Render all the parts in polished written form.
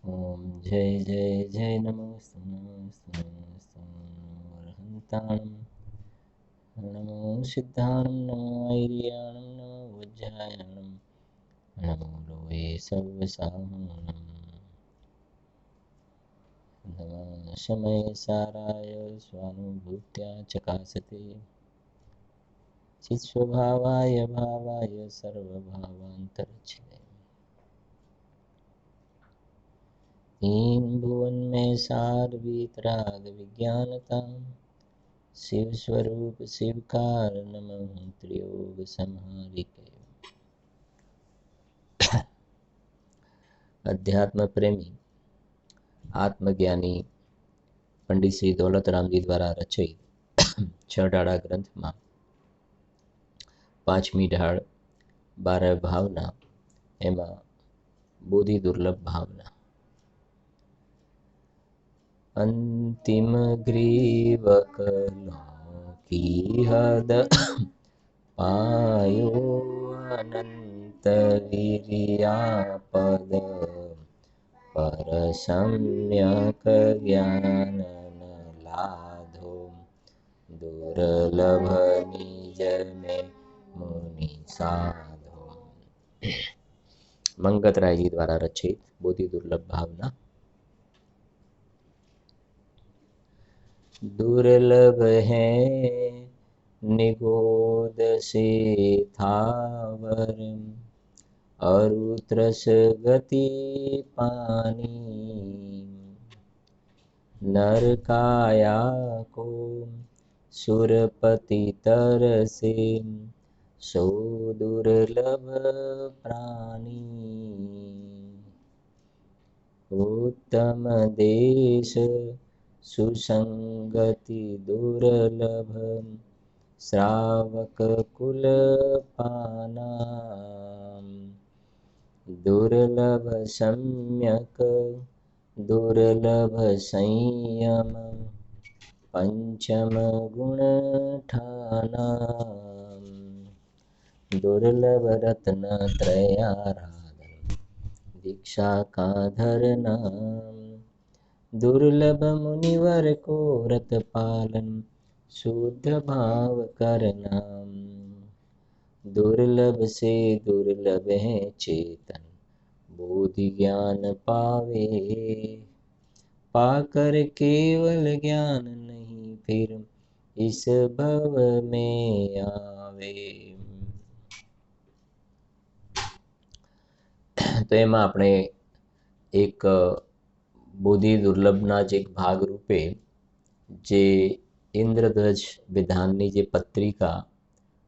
ओम जय जय जय नमो अर्हन्ताणं नमो सिद्धाणं नमो ऐर्याणं नमो वज्रायाणं नमो लोये सर्वसाहुणं नमः शमये साराय स्वानुभूत्या चकासते चित्स्वभावाय भावाय सर्वभावान्तरच्छिने तीन भुवन में सार वीतराग विज्ञानता शिव स्वरूप शिवकार नमः त्रियोग संहारिके। अध्यात्म प्रेमी आत्मज्ञानी पंडित श्री दौलतरामजी द्वारा रचित 6 ડાળા ગ્રંથમાં 5મી ઢાળ 12 ભાવના, એમાં બોધિ દુર્લભ ભાવના. અંતિમ ગ્રીવક કી હદ પાયો અનંત વિરિયાપદ પર સમ્યક જ્ઞાન લાધો દુર્લભ નિજ મે મુનિ સાધો. મંગતરાયજી દ્વારા રચિત બોધિ દુર્લભ ભાવના. दुर्लभ है निगोद से थावर अरुत्रस गति पानी नर काया को सुरपति तरसे सो दुर्लभ प्राणी उत्तम देश सुसंगति दुर्लभ श्रावक कुल पाना दुर्लभ सम्यक दुर्लभ संयम पंचम गुण ठाना दुर्लभ रत्न त्रयाराधन दीक्षा का धरना दुर्लभ मुनिवर को व्रत पालन शुद्ध भाव करना दुर्लभ से दुर्लभ है चेतन बोधि ज्ञान पावे पाकर केवल ज्ञान नहीं फिर इस भव में आवे. તો એમાં આપણે એક બોધિ દુર્લભના જ એક ભાગ રૂપે જે ઇન્દ્રધ્વજ વિધાનની જે પત્રિકા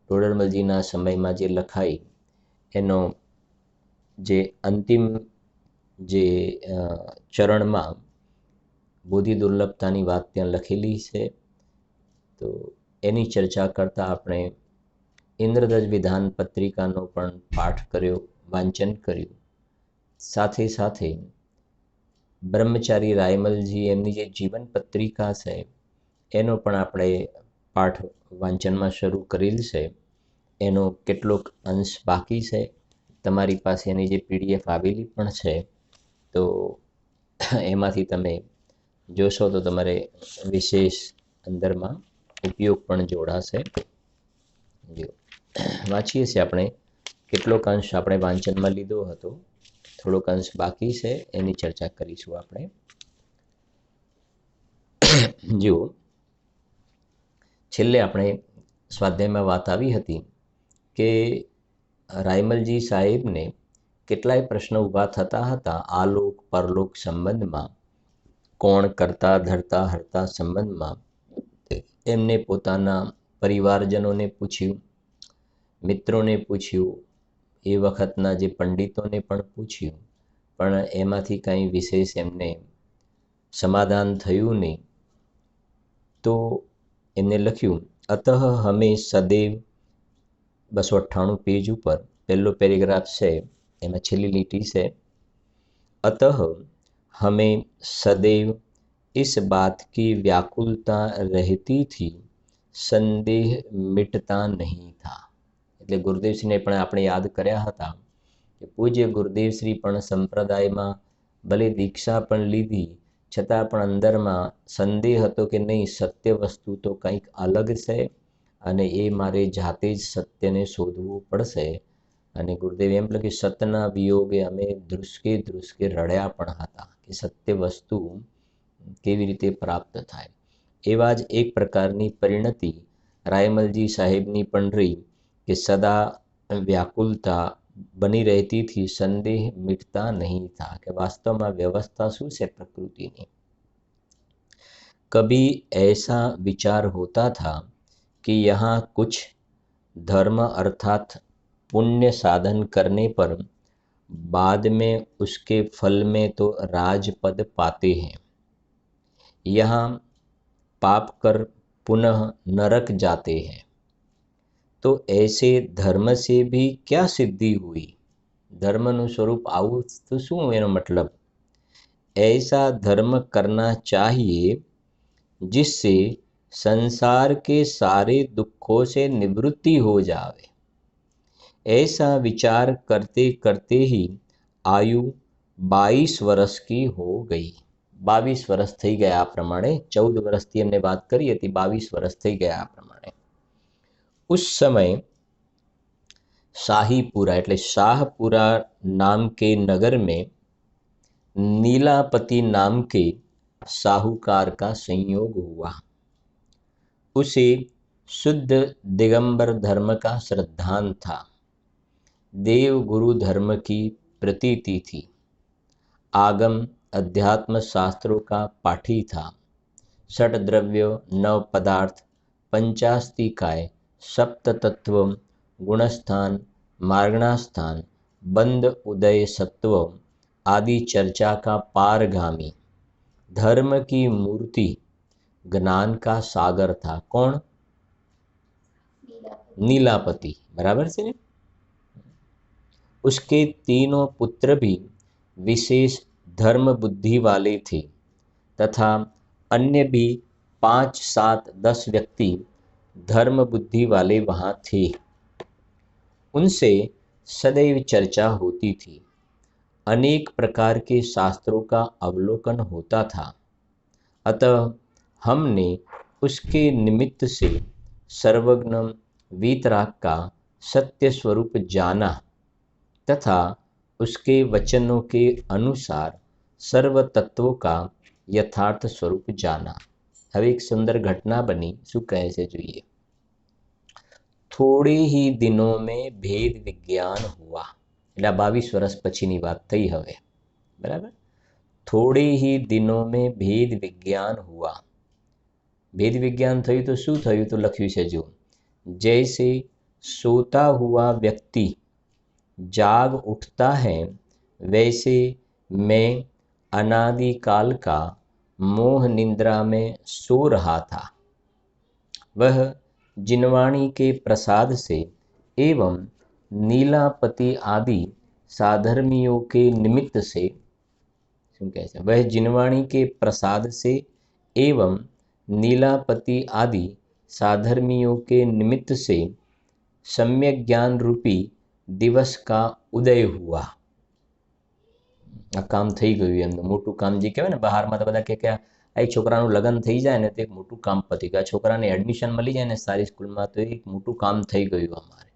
ટોડરમલજીના સમયમાં જે લખાઈ એનો જે અંતિમ જે ચરણમાં બોધિ દુર્લભતાની વાત ત્યાં લખેલી છે. તો એની ચર્ચા કરતાં આપણે ઇન્દ્રધ્વજ વિધાન પત્રિકાનો પણ પાઠ કર્યો, વાંચન કર્યું. સાથે સાથે બ્રહ્મચારી રાયમલજી એમની જે જીવન પત્રિકા છે એનો પણ આપણે પાઠ વાંચનમાં શરૂ કરેલ છે. એનો કેટલોક અંશ બાકી છે. તમારી પાસે એની જે PDF આવેલી પણ છે, તો એમાંથી તમે જોશો તો તમારે વિશેષ અંદરમાં ઉપયોગ પણ જોડાશે. વાંચીએ છીએ આપણે. કેટલોક અંશ આપણે વાંચનમાં લીધો હતો, થોડોક અંશ બાકી છે, એની ચર્ચા કરીશું આપણે. જુઓ, છેલ્લે આપણે સ્વાધ્યાયમાં વાત આવી હતી કે રાયમલજી સાહેબને કેટલાય પ્રશ્નો ઊભા થતા હતા આલોક પરલોક સંબંધમાં, કોણ કરતા ધરતા હરતા સંબંધમાં. એમને પોતાના પરિવારજનોને પૂછ્યું, મિત્રોને પૂછ્યું, એ વખતના જે પંડિતોને પણ પૂછ્યું, પણ એમાંથી કંઈ વિશેષ એમને સમાધાન થયું નહીં. તો એમને લખ્યું, અતઃ હમે સદૈવ 298 પેજ ઉપર પહેલો પેરેગ્રાફ છે, એમાં છેલ્લી લીટી છે, अतः हमें सदैव इस बात की व्याकुलता रहती थी संदेह मिटता नहीं था. એટલે ગુરુદેવશ્રીને પણ આપણે યાદ કર્યા હતા કે પૂજ્ય ગુરુદેવશ્રી પણ સંપ્રદાયમાં ભલે દીક્ષા પણ લીધી છતાં પણ અંદરમાં સંદેહ હતો કે નહીં, સત્ય વસ્તુ તો કંઈક અલગ છે અને એ મારે જાતે જ સત્યને શોધવું પડશે. અને ગુરુદેવ એમ લખ્યું, સતના વિયોગે અમે ધ્રુસકે ધ્રુસકે રડ્યા પણ હતા કે સત્ય વસ્તુ કેવી રીતે પ્રાપ્ત થાય. એવા જ એક પ્રકારની પરિણતિ રાયમલજી સાહેબની પણ રહી કે સદા વ્યાકુલતા બની रहती थी, संदेह मिटता नहीं था कि वास्तव में व्यवस्था શું છે प्रकृति ની. कभी ऐसा विचार होता था कि यहाँ कुछ धर्म अर्थात पुण्य साधन करने पर बाद में उसके फल में तो राजपद पाते हैं, यहाँ पाप कर पुनः नरक जाते हैं, तो ऐसे धर्म से भी क्या सिद्धि हुई. धर्मનું સ્વરૂપ આવું તો શું એનો મતલબ? ऐसा धर्म करना चाहिए जिससे संसार के सारे दुखों से निवृत्ति हो जावे. ऐसा विचार करते करते ही आयु 22 वर्ष की हो गई. 22 વર્ષ થઈ ગયા. આ પ્રમાણે 14 વર્ષથી એમને વાત કરી હતી, 22 વર્ષ થઈ ગયા આ પ્રમાણે. उस समय शाहीपुरा એટલે शाहपुरा नाम के नगर में नीलापति नाम के साहूकार का संयोग हुआ. उसे शुद्ध दिगंबर धर्म का श्रद्धान था, देव गुरु धर्म की प्रतीति थी, आगम अध्यात्म शास्त्रों का पाठी था, षट द्रव्य, नव पदार्थ, पंचास्तिकाय, सप्त तत्व, गुणस्थान, मार्गणास्थान, बंद उदय सत्व आदि चर्चा का पारगामी, धर्म की मूर्ति, ज्ञान का सागर था. कौन? नीलापति. बराबर से. उसके तीनों पुत्र भी विशेष धर्म बुद्धि वाले थे तथा अन्य भी 5, 7, 10 व्यक्ति धर्म बुद्धि वाले वहाँ थे. उनसे सदैव चर्चा होती थी, अनेक प्रकार के शास्त्रों का अवलोकन होता था. अतः हमने उसके निमित्त से सर्वज्ञ वीतराग का सत्य स्वरूप जाना तथा उसके वचनों के अनुसार सर्व तत्वों का यथार्थ स्वरूप जाना. હવે એક સુંદર ઘટના બની. શું કહે છે જોઈએ. થોડે ही दिनों में भेद विज्ञान हुआ. એટલે 22 વર્ષ પછીની વાત થઈ હવે. બરાબર. થોડે ही दिनों में भेद विज्ञान हुआ. भेद विज्ञान થયું તો શું થયું તો લખ્યું છે જો, जैसे सोता हुआ व्यक्ति जाग उठता है वैसे मैं अनादिकाल का मोह निद्रा में सो रहा था. वह जिनवाणी के प्रसाद से एवं नीलापति आदि साधर्मियों के निमित्त से, वह जिनवाणी के प्रसाद से एवं नीलापति आदि साधर्मियों के निमित्त से सम्यक ज्ञान रूपी दिवस का उदय हुआ. આ કામ થઈ ગયું એમનું મોટું કામ જે કહેવાય ને, બહારમાં તો બધા કે આ એક છોકરાનું લગ્ન થઈ જાય ને તો એક મોટું કામ પતી ગયું. છોકરાને એડમિશન મળી જાય ને સારી સ્કૂલમાં તો એક મોટું કામ થઈ ગયું અમારે.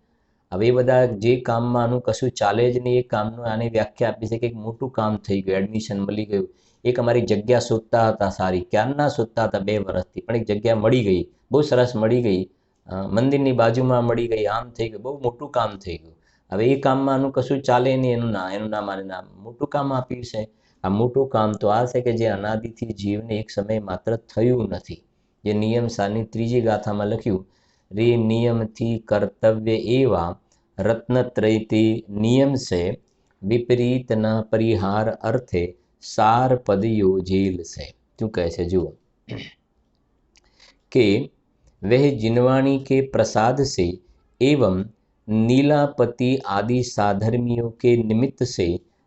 હવે એ બધા જે કામમાં આનું કશું ચાલે જ નહીં એ કામનું આની વ્યાખ્યા આપી છે કે એક મોટું કામ થઈ ગયું, એડમિશન મળી ગયું. એક અમારી જગ્યા શોધતા હતા સારી, ક્યારના શોધતા હતા 2 વર્ષથી, પણ એક જગ્યા મળી ગઈ, બહુ સરસ મળી ગઈ, મંદિરની બાજુમાં મળી ગઈ, આમ થઈ ગયું, બહુ મોટું કામ થઈ ગયું. હવે એ કામમાં આનું કશું ચાલે નહીં, એનું નામ આને નામ મોટું કામ આપ્યું છે. આ મોટું કામ તો આ છે કે જે અનાદિથી જીવને એક સમય માત્ર થયું નથી. જે નિયમ સારની 3જી ગાથામાં લખ્યું, રે નિયમથી કર્તવ્ય એવા રત્નત્રયથી નિયમ છે વિપરીતના પરિહાર અર્થે सार पद योजेल से. क्यों कैसे जुओ कि वह जिनवाणी के प्रसाद से एवं नीलापति आदि साधर्मियों के निमित्त से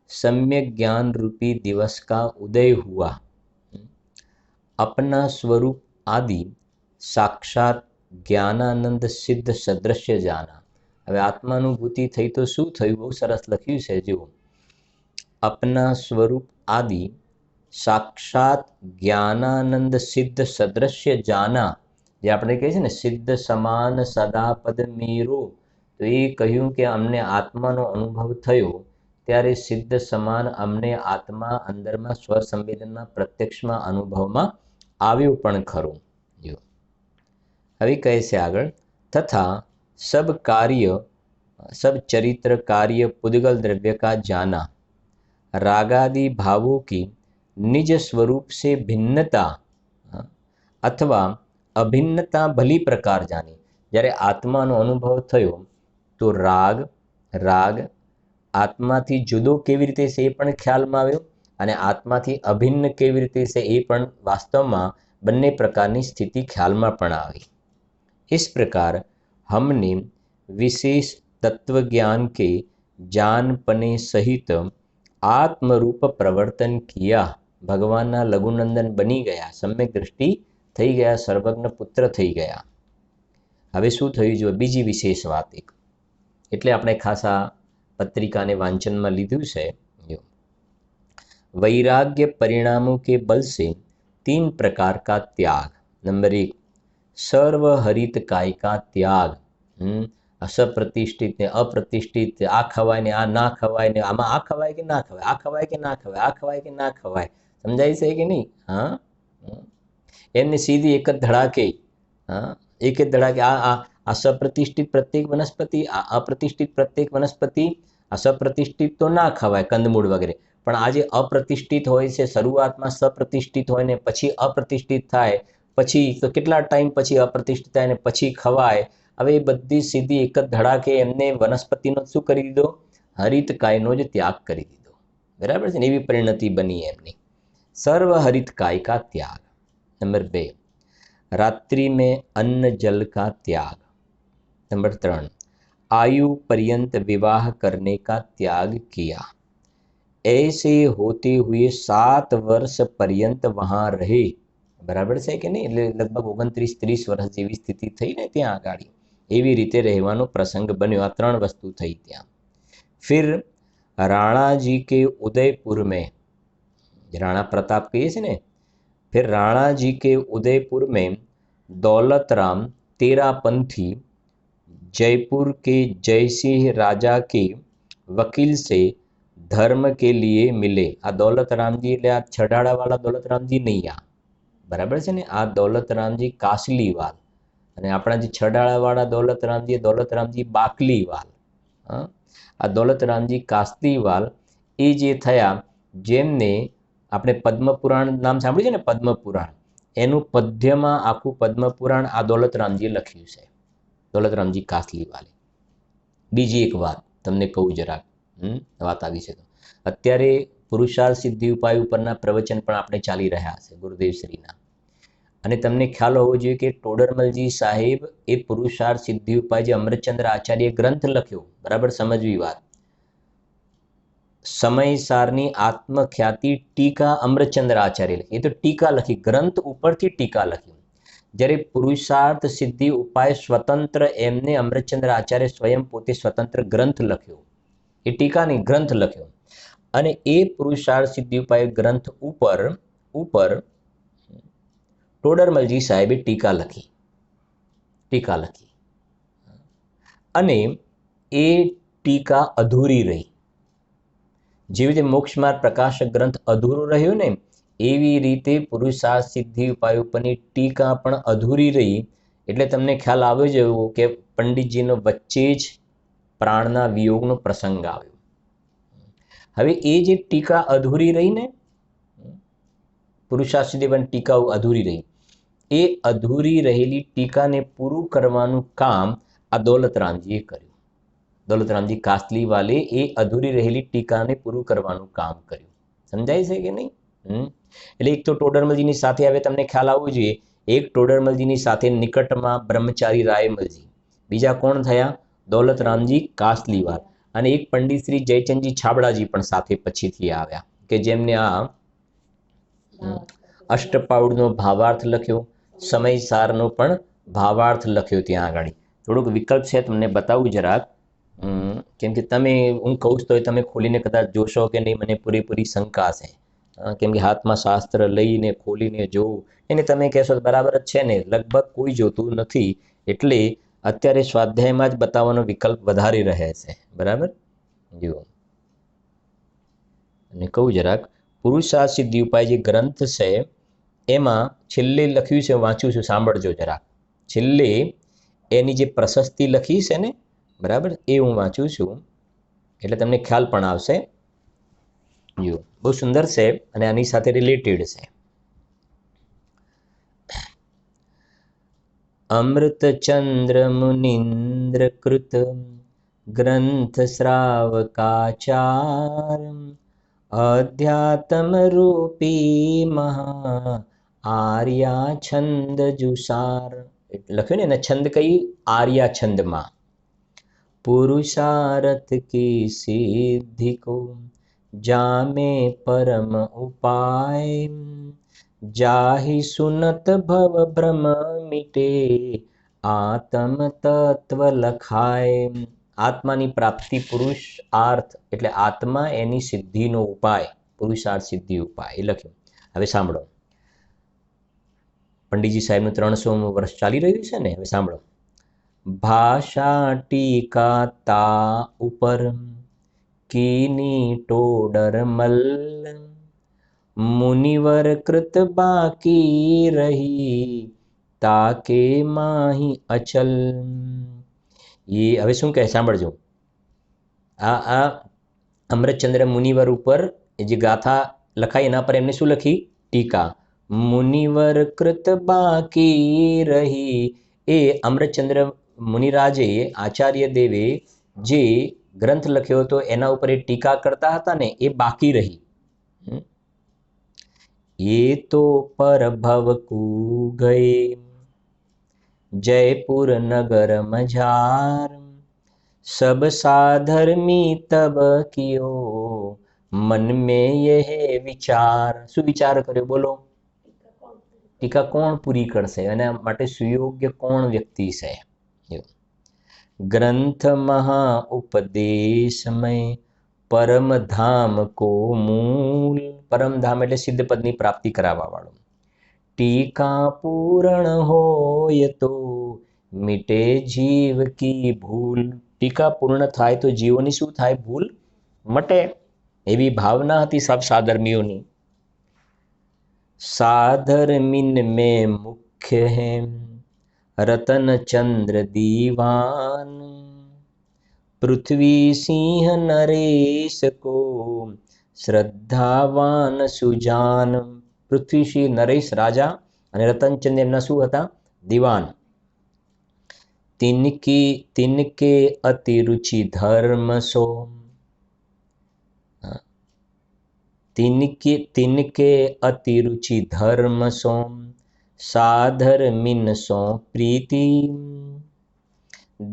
सम्यक ज्ञान रूपी दिवस का उदय हुआ. अपना स्वरूप आदि साक्षात ज्ञानानंद सिद्ध सदृश्य जाना. હવે આત્માનુભૂતિ થઈ તો શું થયું? બહુ સરસ લખ્યું છે જુઓ. अपना स्वरूप आदि साक्षात ज्ञानानंद सिद्ध सदृश्य जाना, જે આપણે કહીએ છીએ ને સિદ્ધ સમાન સદાપદ મેરો, તો એ કહ્યું કે અમને આત્માનો અનુભવ થયો ત્યારે સિદ્ધ સમાન અમને આત્મા અંદરમાં સ્વસંવેદનમાં પ્રત્યક્ષમાં અનુભવમાં આવ્યું પણ ખરું. જો હવે કહે છે આગળ, તથા સબ કાર્ય सब चरित्र कार्य पुद्गल द्रव्य का जाना, रागादि भावों की निज स्वरूप से भिन्नता अथवा अभिन्नता भली प्रकार जानी. જ્યારે આત્માનો અનુભવ થયો તો રાગ આત્માથી જુદો કેવી રીતે છે એ પણ ખ્યાલમાં આવ્યો અને આત્માથી અભિન્ન કેવી રીતે છે એ પણ વાસ્તવમાં બંને પ્રકારની સ્થિતિ ખ્યાલમાં પણ આવી. इस प्रकार हमने विशेष तत्व ज्ञान के जानपने सहित आत्मरूप प्रवर्तन किया. भगवानना लघुनंदन बनी गया, सम्यक दृष्टि થઈ ગયા, સર્વજ્ઞ પુત્ર થઈ ગયા. હવે શું થયું જો બીજી વિશેષ વાત એક, એટલે આપણે ખાસ આ પત્રિકાને વાંચનમાં લીધું છે. वैराग्य परिणामों के बल से 3 प्रकार का त्याग. नंबर 1 सर्वहरित काय का त्याग. असप्रतिष्ठित ने अप्रतिष्ठित, आ खवाय ने आ ना खवाय ने आमा आ खवाय કે ના ખવાય, આ ખવાય કે ના ખવાય, આ ખવાય કે ના ખવાય, સમજાય છે કે નહીં? હા, એમને સીધી એક જ ધડાકે, હા એક જ ધડાકે આ સપ્રતિષ્ઠિત પ્રત્યેક વનસ્પતિ, આ અપ્રતિષ્ઠિત પ્રત્યેક વનસ્પતિ, આ સપ્રતિષ્ઠિત તો ના ખવાય કંદમૂળ વગેરે, પણ આ જે અપ્રતિષ્ઠિત હોય છે શરૂઆતમાં સપ્રતિષ્ઠિત હોય ને પછી અપ્રતિષ્ઠિત થાય, પછી તો કેટલા ટાઈમ પછી અપ્રતિષ્ઠિત થાય ને પછી ખવાય. હવે એ બધી સીધી એક જ ધડાકે એમને વનસ્પતિનો શું કરી દીધો? હરિત કાયનો જ ત્યાગ કરી દીધો. બરાબર છે ને? એવી પરિણતિ બની એમની. સર્વ હરિત काय का त्याग. नंबर 2 रात्रि में अन्न जल का त्याग. नंबर 3 आयु पर्यंत विवाह करने का त्याग किया. ऐसे होते हुए 7 वर्ष पर्यंत वहाँ रहे. બરાબર છે કે નહીં? એટલે લગભગ 29-30 વર્ષ જેવી સ્થિતિ થઈ ને ત્યાં આગળ, એવી રીતે રહેવાનો પ્રસંગ બન્યો. આ 3 વસ્તુ થઈ ત્યાં. फिर राणा जी के उदयपुर में, राणा प्रताप कहिए છે ને, फिर राणा जी के उदयपुर में दौलत राम तेरापंथी जयपुर के जयसिंह राजा के वकील से धर्म के लिए मिले. આ દौलत रामजी એટલે આ છડાળાવાળા દौलत रामजी નહીં, આ બરાબર છે ને? આ દौलत रामजी કાસલીવાલ અને આપણા જે છડાળાવાળા દौलत रामजी બાકલીવાલ. હા, આ દौलत रामजी કાસલીવાલ એ જે થયા, જેમને આપણે પદ્મપુરાણ નામ સાંભળ્યું છે ને, પદ્મપુરાણ, એનું પદ્યમાં આખું પદ્મપુરાણ આ દौलत रामजीએ લખ્યું છે, દौलत रामजी કાસલીવાલે. બીજી એક વાત તમને કહું જરાક, વાત આવી છે તો અત્યારે પુરુષાર્થ સિદ્ધિ ઉપાય ઉપરના પ્રવચન પણ આપણે ચાલી રહ્યા છે ગુરુદેવશ્રીના, અને તમને ખ્યાલ હોવો જોઈએ કે ટોડરમલજી સાહેબ એ પુરુષાર્થ સિદ્ધિ ઉપાય જે અમૃતચંદ્ર આચાર્ય ગ્રંથ લખ્યો, બરાબર સમજવી વાત, સમયસારની આત્મખ્યાતિ ટીકા અમૃતચંદ્ર આચાર્ય લખી. એ તો ટીકા લખી, ગ્રંથ ઉપરથી ટીકા લખી. જ્યારે પુરુષાર્થ સિદ્ધિ ઉપાય સ્વતંત્ર એમને અમૃતચંદ્ર આચાર્ય સ્વયં પોતે સ્વતંત્ર ગ્રંથ લખ્યો, એ ટીકા નહીં ગ્રંથ લખ્યો. અને એ પુરુષાર્થ સિદ્ધિ ઉપાય ગ્રંથ ઉપર ટોડરમલજી સાહેબે ટીકા લખી. અને એ ટીકા અધૂરી રહી. જેવી રીતે મોક્ષમાર્ગ પ્રકાશક ગ્રંથ અધૂરો રહ્યો ને, એવી રીતે પુરુષાર્થ સિદ્ધિ ઉપાય ઉપરની ટીકા પણ અધૂરી રહી. એટલે તમને ખ્યાલ આવ્યો જ એવો કે પંડિતજીનો વચ્ચે જ પ્રાણના વિયોગનો પ્રસંગ આવ્યો. હવે એ જે ટીકા અધૂરી રહી ને, પુરુષાર્થ સિદ્ધિ ઉપરની ટીકા અધૂરી રહી, એ અધૂરી રહેલી ટીકાને પૂરું કરવાનું કામ આ દौलत रामजीએ કર્યું. દौलत रामजी કાસલીવાલે એ અધૂરી રહેલી ટીકાને પૂરું કરવાનું કામ કર્યું. સમજાય છે કે નહીં? એટલે એક તો ટોડરમલજીની સાથે હવે તમને ખ્યાલ આવવો જોઈએ, એક ટોડરમલજીની સાથે નિકટમાં બ્રહ્મચારી રાયમલજી, બીજા કોણ થયા? દौलत रामजी કાસલીવાલ, અને એક પંડિત શ્રી જયચંદજી છાબડાજી પણ સાથે પછીથી આવ્યા, કે જેમને આ અષ્ટપાઉડનો ભાવાર્થ લખ્યો, સમયસારનો પણ ભાવાર્થ લખ્યો. ત્યાં આગળ થોડુંક વિકલ્પ છે, તમને બતાવું જરાક, કેમ કે તમે હું કહું તો તમે ખોલીને કદાચ જોશો કે નહીં, મને પૂરેપૂરી શંકા છે. કેમ કે હાથમાં શાસ્ત્ર લઈને ખોલીને જોવું એને તમે કહેશો બરાબર જ છે ને, લગભગ કોઈ જોતું નથી. એટલે અત્યારે સ્વાધ્યાયમાં જ બતાવવાનો વિકલ્પ વધારી રહે છે. બરાબર જુઓ, અને કહું જરાક, પુરુષાર્થ સિદ્ધિ ઉપાય જે ગ્રંથ છે એમાં છેલ્લે લખ્યું છે, વાંચું છું, સાંભળજો જરાક. છેલ્લે એની જે પ્રશસ્તિ લખી છે ને, બરાબર, એ હું વાંચું છું એટલે તમને ખ્યાલ પણ આવશે. જો બહુ સુંદર છે અને આની સાથે રિલેટેડ છે. અમૃતચંદ્ર મુનિન્દ્ર કૃત ગ્રંથ શ્રાવકાચાર અધ્યાત્મ રૂપી મહા આર્યા છંદ જુસાર. લખ્યું ને, છંદ કઈ? આર્યા છંદમાં. પુરુષાર્થ કી સિદ્ધિ કો જામે પરમ ઉપાય જાहि સુનત ભવ ભ્રમ મિટે આત્મ તત્વ લખાય. આત્માની પ્રાપ્તિ પુરુષાર્થ એટલે આત્મા એની સિદ્ધિનો ઉપાય, પુરુષાર્થ સિદ્ધિ ઉપાય એ લખ્યું. હવે સાંભળો, પંડિતજી સાહેબનું 300મું વર્ષ ચાલી રહ્યું છે ને. હવે સાંભળો. ભાષા ટીકા તા ઉપર કીની ટોડર મલ મુનિવર કૃત બાકી રહી તાકે માહી અચલ. એ હવે શું કહે સાંભળજો. આ અમૃતચંદ્ર મુનિવર ઉપર જે ગાથા લખાઈ એના પર એમને શું લખી? ટીકા. મુનિવર કૃત બાકી રહી, એ અમૃતચંદ્ર મુનિરાજે, આચાર્ય દેવે જે ગ્રંથ લખ્યો હતો એના ઉપર એ ટીકા કરતા હતા ને, એ બાકી રહી. એ તો પરભવ કુ ગયે जयपुर नगर मझार सब साधर्मी तब कियो मन में यह विचार. શું વિચાર કર્યો બોલો? ટીકા કોણ પૂરી કરશે અને માટે સુયોગ્ય કોણ વ્યક્તિ છે? ગ્રંથ મહા ઉપદેશમય પરમ ધામ કો મૂલ. પરમ ધામ એટલે સિદ્ધ પદની પ્રાપ્તિ કરાવવા વાળું. ટીકા પૂર્ણ હોય તો મિટે જીવ કી ભૂલ. ટીકા પૂર્ણ થાય તો જીવોની શું થાય? ભૂલ મટે. એવી ભાવના હતી સબ સાધર્મીઓની. સાધર્મીન મેં મુખ્ય હે રતનચંદ્ર દીવાન પૃથ્વી સિંહ નરેશ કો શ્રદ્ધાવાન સુજાન. પૃથ્વીસિંહ નરેશ રાજા અને રતનચંદ એમના શું હતા? દીવાન. તિનકે અતિ રુચિ ધર્મ સો. तिनके अति रुचि धर्म सो साधर्मिन सो प्रीति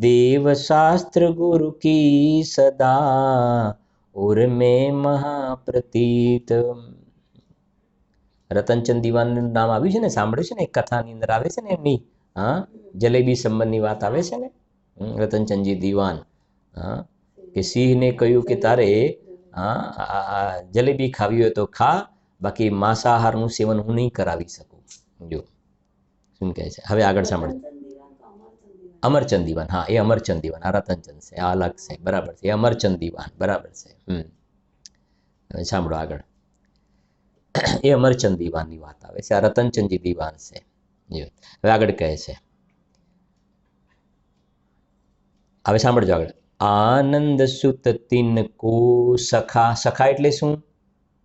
देव शास्त्र गुरु की सदा और में महाप्रतीत. રતનચંદ દીવાનનું નામ આવ્યું છે ને, સાંભળ્યું છે ને, એક કથાની અંદર આવે છે ને એમની. હા, જલેબી સંબંધની વાત આવે છે ને. રતનચંદજી દીવાન, હા, કે સિંહને કહ્યું કે તારે જલેબી ખાવી હોય તો ખા, બાકી માંસાહારનું સેવન હું નહીં કરાવી શકું. જો શું કહે છે. હવે આગળ સાંભળો. અમરચંદ દીવાન, હા, એ અમરચંદ દીવાન. આ રતનચંદ છે, આ અલગ છે. બરાબર છે, એ અમરચંદ દીવાન. બરાબર છે. હવે સાંભળો આગળ. એ અમરચંદ દીવાનની વાત આવે છે. આ રતનચંદજી દીવાન છે. હવે આગળ કહે છે. હવે સાંભળજો આગળ. આનંદ સુત તિન કો સખા. સખા એટલે શું?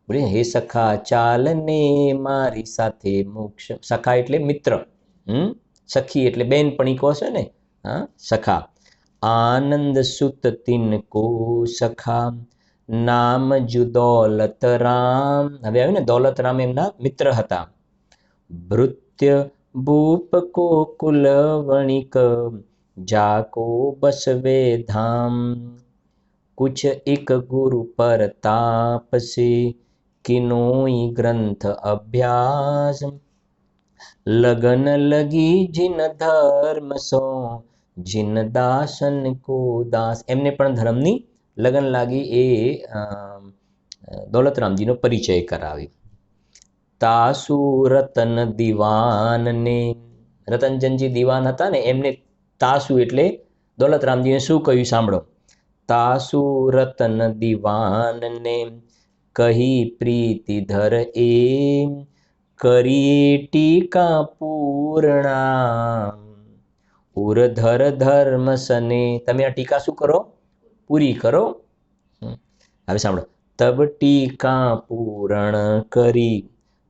બોલે હે સખા ચાલને મારી સાથે મોક્ષ. સખા એટલે મિત્ર. સખી એટલે બેનપણી કહો છો ને. હા, સખા. આનંદ સુત તિન કો સખા નામ જુ દોલત રામ. હવે આવ્યું ને, દોલત રામ એમના મિત્ર હતા. ભૃત્ય ભૂપ કો કુલ વણિક जाको बसवे धाम कुछ एक गुरु पर ताप से किनोई ग्रंथ अभ्यास लगन लगी जिन धर्म सो जिन दासन को दास. એમને પણ ધર્મની લગન લાગી. એ દોલતરામજીનો પરિચય કરાવી. તાસુ રતન દીવાનને, રતનચંદજી દીવાન હતા ને, એમને તાસુ એટલે દોલતરામજીને શું કહ્યું સાંભળો. તાસુ રતન દીવાનને કહી પ્રીતિધર એ કરીએ ટીકા પૂર્ણા ઉરધર ધર્મ સને. તમે આ ટીકા શું કરો? પૂરી કરો. હવે સાંભળો. તબ ટીકા પૂરણ કરી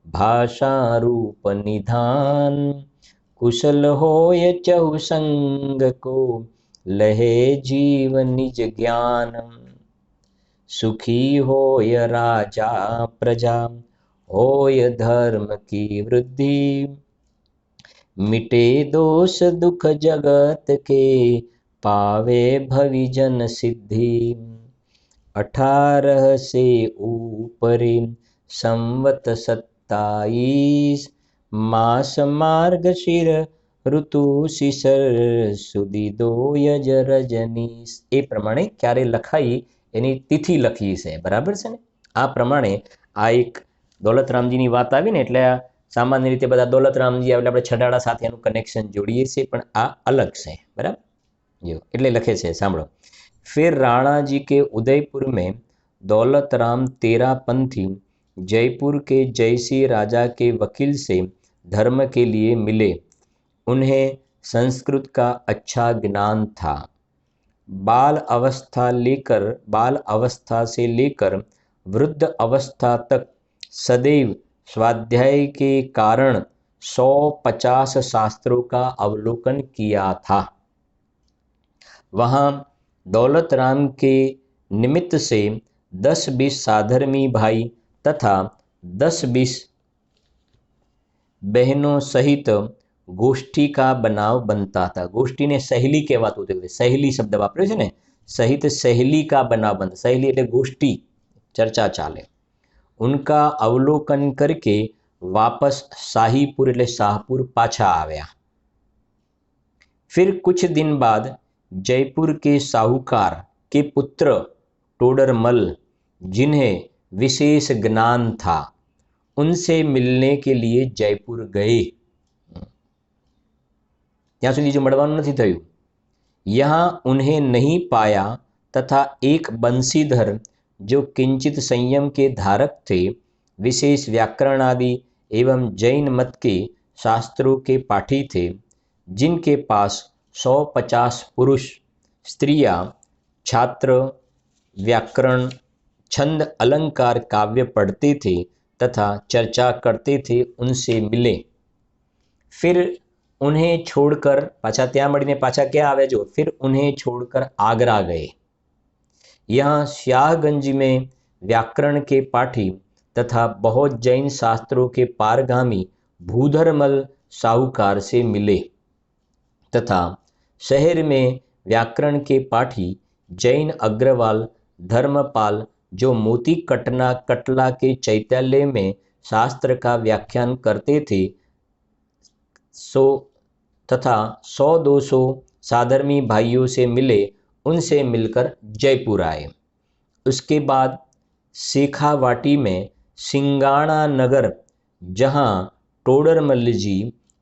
ભાષા રૂપ નિધાન કુશલ હોય ચહુ સંગ કો લહે જીવ નિજ જ્ઞાન સુખી હોય રાજા પ્રજા હોય ધર્મ की वृद्धि मिटे दोष दुख जगत के पावे भविजन सिद्धि 18 से ऊपरे संवत 27 मास मार्गशीर ऋतु શિશર સુધી દો યજ રજનીશ. એ પ્રમાણે ક્યારે લખાઈ એની તિથિ લખી છે, બરાબર છે ને. આ પ્રમાણે આ એક દોલતરામજીની વાત આવી ને, એટલે સામાન્ય રીતે બધા દોલતરામજી આવે આપણે છડાળા સાથે એનું કનેક્શન જોડીએ છીએ, પણ આ અલગ છે, બરાબર. જો એટલે લખે છે, સાંભળો. फिर राणा जी के उदयपुर में दौलत राम तेरापंथी जयपुर के जयसिंह राजा के वकील से धर्म के लिए मिले. उन्हें संस्कृत का अच्छा ज्ञान था. बाल अवस्था से लेकर वृद्ध अवस्था तक सदैव स्वाध्याय के कारण 150 शास्त्रों का अवलोकन किया था. वहाँ दौलत राम के निमित्त से 10-20 साधर्मी भाई तथा 10-20 बहनों सहित गोष्ठी का बनाव बनता था. गोष्ठी ने सहेली कहवाતું હતું. सहेली शब्द वापरे છે ને, सहित सहेली का बनाव बनता. सहेली એટલે गोष्ठी, चर्चा चाले. उनका अवलोकन करके वापस शाहीपुर એટલે शाहपुर पाछा आव्या. फिर कुछ दिन बाद जयपुर के साहूकार के पुत्र टोडरमल, जिन्हें विशेष ज्ञान था, उनसे मिलने के लिए जयपुर गए. ત્યાં સુધી जो મળવાનું નથી થયું. यहाँ उन्हें नहीं पाया तथा एक बंशीधर जो किंचित संयम के धारक थे, विशेष व्याकरण आदि एवं जैन मत के शास्त्रों के पाठी थे, जिनके पास 150 पुरुष स्त्रियां छात्र व्याकरण छंद अलंकार काव्य पढ़ते थे तथा चर्चा करते थे, उनसे मिले. फिर उन्हें छोड़कर पाछा ત્યાં મળીને પાછા ક્યાં આવે જો. फिर उन्हें छोड़कर आगरा गए. यहाँ स्याहगंज में व्याकरण के पाठी तथा बहुत जैन शास्त्रों के पारगामी भूधरमल साहूकार से मिले तथा शहर में व्याकरण के पाठी जैन अग्रवाल धर्मपाल जो मोती कटला के चैत्यालय में शास्त्र का व्याख्यान करते थे, तथा 100-200 साधर्मी भाइयों से मिले. उनसे मिलकर जयपुर आए. उसके बाद शेखावाटी में सिंगाणा नगर, जहाँ टोडरमल जी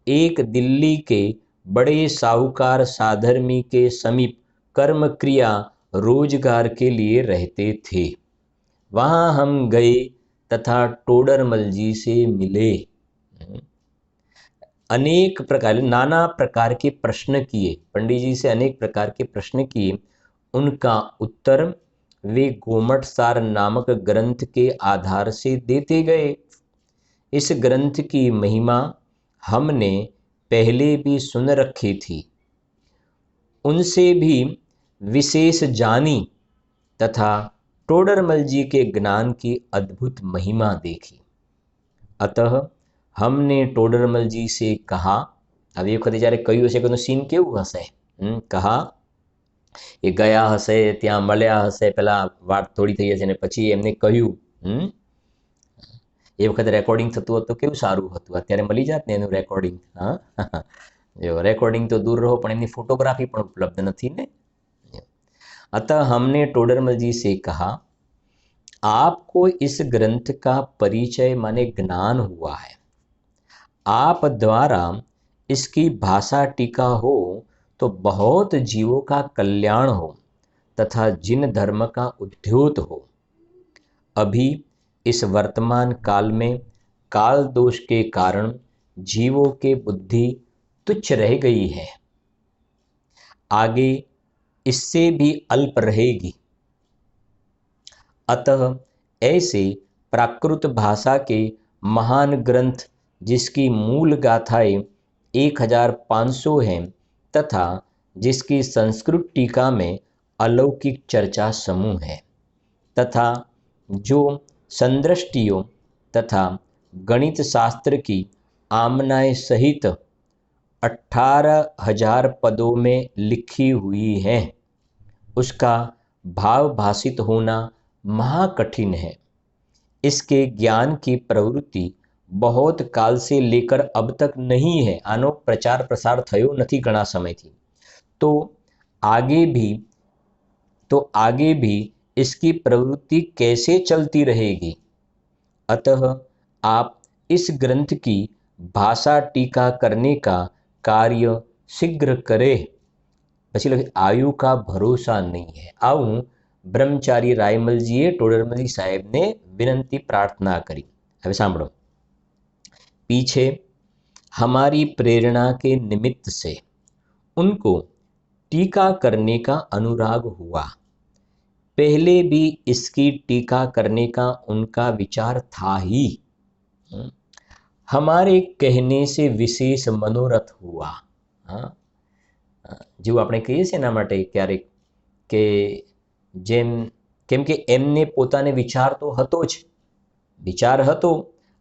एक दिल्ली के बड़े साहूकार साधर्मी के समीप कर्म क्रिया रोजगार के लिए रहते थे, वहाँ हम गए तथा टोडरमल जी से मिले. अनेक प्रकार नाना प्रकार के प्रश्न किए. पंडित जी से अनेक प्रकार के प्रश्न किए. उनका उत्तर वे गोमटसार नामक ग्रंथ के आधार से देते गए. इस ग्रंथ की महिमा हमने पहले भी सुन रखी थी, उनसे भी विशेष जानी तथा टोडरमल जी के ज्ञान की अद्भुत महिमा देखी. अतः हमने टोडरमल जी से कहा. अब एक वખતે જ્યારે કહ્યું હશે કે સીન કેવું હશે, કહા એ ગયા હશે, ત્યાં મળ્યા હશે, પેલા વાત થોડી થઈ હશે ને પછી એમને કહ્યું. એ વખતે રેકોર્ડિંગ થતું હતું તો કેવું સારું હતું. અત્યારે મળી જાત ને એનું રેકોર્ડિંગ. હા, જો રેકોર્ડિંગ તો દૂર રહો પણ એની ફોટોગ્રાફી પણ ઉપલબ્ધ નથી ને. अतः हमने टोडरमल जी से कहा, आपको इस ग्रंथ का परिचय माने ज्ञान हुआ है, आप द्वारा इसकी भाषा टीका हो तो बहुत जीवों का कल्याण हो तथा जिन धर्म का उद्योत हो। अभी इस वर्तमान काल में काल दोष के कारण जीवों के बुद्धि तुच्छ रह गई है, आगे इससे भी अल्प रहेगी। अतः ऐसे प्राकृत भाषा के महान ग्रंथ जिसकी मूल गाथाएं 1500 हैं तथा जिसकी संस्कृत टीका में अलौकिक चर्चा समूह है तथा जो संदृष्टियों तथा गणित शास्त्र की आमनाएं सहित 18,000 पदों में लिखी हुई है, उसका भाव भाषित होना महाकठिन है। इसके ज्ञान की प्रवृत्ति बहुत काल से लेकर अब तक नहीं है, आनो प्रचार प्रसार थयो नहीं घना समय थी, तो आगे भी इसकी प्रवृत्ति कैसे चलती रहेगी। अतः आप इस ग्रंथ की भाषा टीका करने का कार्य शीघ्र करें। પછી લખે આયુ કા ભરોસા નહીં है। આવું બ્રહ્મચારી રાયમલજીએ ટોડરમલજી સાહેબને વિનંતી प्रार्थना करी। હવે સાંભળો, पीछे हमारी प्रेरणा के निमित्त से उनको टीका करने का अनुराग हुआ। पहले भी इसकी टीका करने का उनका विचार था ही, हमारे कहने से विशेष मनोरथ हुआ। हाँ, જેવું આપણે કહીએ છીએ એના માટે ક્યારેક કે જેમ કેમ કે એમને પોતાને વિચાર તો હતો જ, વિચાર હતો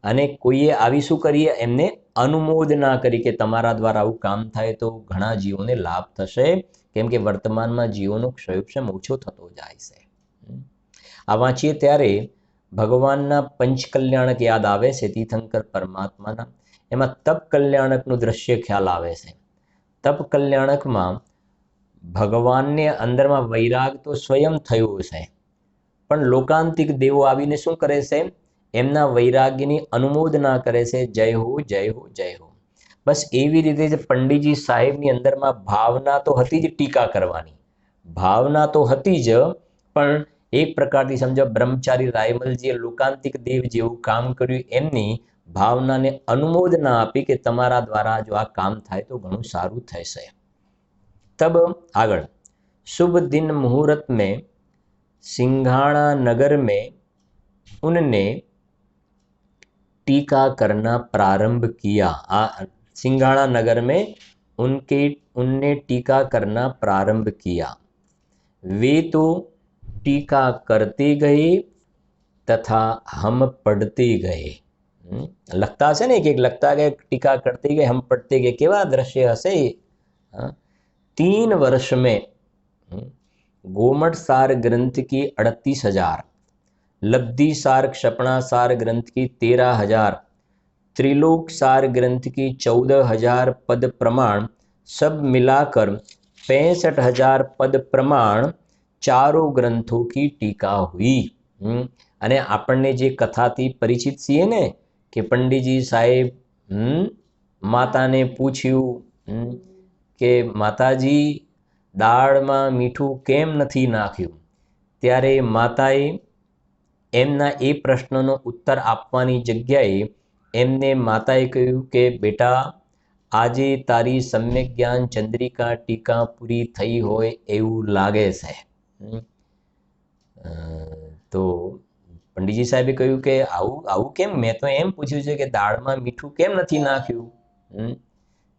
અને કોઈએ આવી શું કરીએ એમને અનુમોદના કરી કે તમારા દ્વારા આવું કામ થાય તો ઘણા જીવોને લાભ થશે, કેમ કે વર્તમાનમાં જીવોનો ક્ષયોક્ષમ ઓછો થતો જાય છે। આ વાંચીએ ત્યારે ભગવાનના પંચકલ્યાણક યાદ આવે છે, તીર્થંકર પરમાત્માના। એમાં તપ કલ્યાણકનું દ્રશ્ય ખ્યાલ આવે છે। તપ કલ્યાણકમાં ભગવાનને અંદરમાં વૈરાગ તો સ્વયં થયો છે, પણ લોકાંતિક દેવો આવીને શું કરે છે, એમના વૈરાગ્યની અનુમોદના કરે છે, જય હો જય હો જય હો। બસ એવી રીતે જ પંડિતજી સાહેબની અંદરમાં ભાવના તો હતી જ ટીકા કરવાની, ભાવના તો હતી જ, પણ એક પ્રકારથી સમજો બ્રહ્મચારી રાયમલજીએ લોકાંતિક દેવ જેવું કામ કર્યું, એમની ભાવનાને અનુમોદના આપી કે તમારા દ્વારા જો આ કામ થાય તો ઘણું સારું થશે। तब आगळ शुभ दिन मुहूर्त में सिंघाणा नगर में उनने टीका करना प्रारंभ किया। सिंघाणा नगर में उनने टीका करना प्रारंभ किया। वे तो टीका करते गए तथा हम पढ़ते गए। लगता है ना, एक लगता गया, टीका करते गए हम पढ़ते गए, केवा दृश्य हसे। 3 वर्ष में गोमट सार ग्रंथ की 38,000, लब्धि सार क्षपणा सार ग्रंथ की 13,000, त्रिलोक सार ग्रंथ की 14,000 पद प्रमाण, सब मिलाकर 65,000 पद प्रमाण चारों ग्रंथों की टीका हुई। અને આપણને જે કથાથી પરિચિત છીએ ને કે પંડિતજી સાહેબ માતાને પૂછ્યું કે માતાજી દાળમાં મીઠું કેમ નથી નાખ્યું, ત્યારે માતાએ એમના એ પ્રશ્નનો ઉત્તર આપવાની જગ્યાએ એમને માતાએ કહ્યું કે બેટા આજે તારી સમ્યક જ્ઞાન ચંદ્રિકા ટીકા પૂરી થઈ હોય એવું લાગે છે। તો પંડિતજી સાહેબે કહ્યું કે આવું કેમ, મેં તો એમ પૂછ્યું છે કે દાળમાં મીઠું કેમ નથી નાખ્યું।